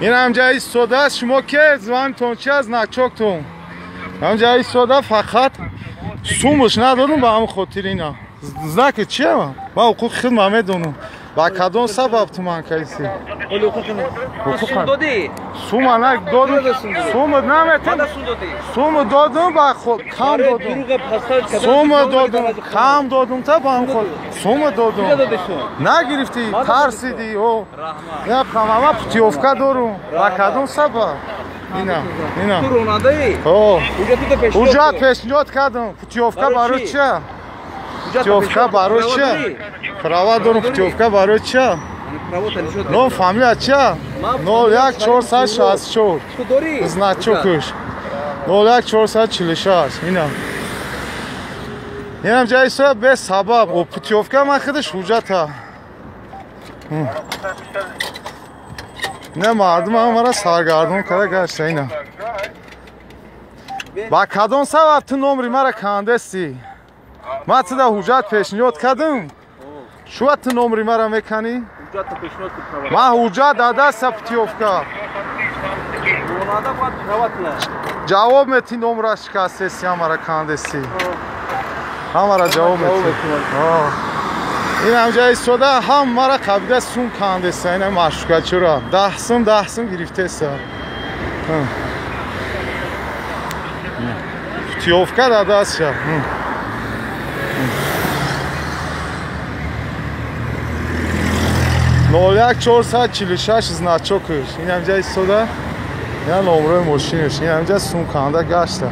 این هم جای سودا است. شما که زبانتون چی از ناچوکتون هم جای سودا فقط سومش ندارم به هم خاطر اینا زنک چیه من حقوق خدمت میدونم با کدوم سبب تو من کیسی سوم دادی سوم انا دادم سوم نمیتونم سوم دادم با خود کم دادم سوم دادم کم دادم تا با هم خود سوم دادم نگرفتی ترسیدی او نه کاملا پتیوفکا دارم با کدوم سبب اینا تو روننده حجت پیشنهاد کردم پتیوفکا برای چه پتیوفکا برای چه خراوات دارم پتیوفکا برای چه نو فامیل چه 01464 تو داری значокуш 01446 اینا اینم جای سو به سبب و پتیوفکا من خودش حجت نه مردم همه سرگردون کرده گشته اینا با کدوم سبب تو نمری مرا کندستی من تو ده حجت پیشنهاد کردم شو تو نمری مرا میکنی؟ من حجت داده سپتیوفکا جواب میتی نمره شکستی همه کندستی همه را جواب میتی این هم جای سوده هم مرا قبیده سون کندستی این مشکل چرا ده سم گرفته است پتیوفکا داده است شد 01446 значокуш این هم جای سوده یا نمره ماشینش این هم جای سون کننده گشته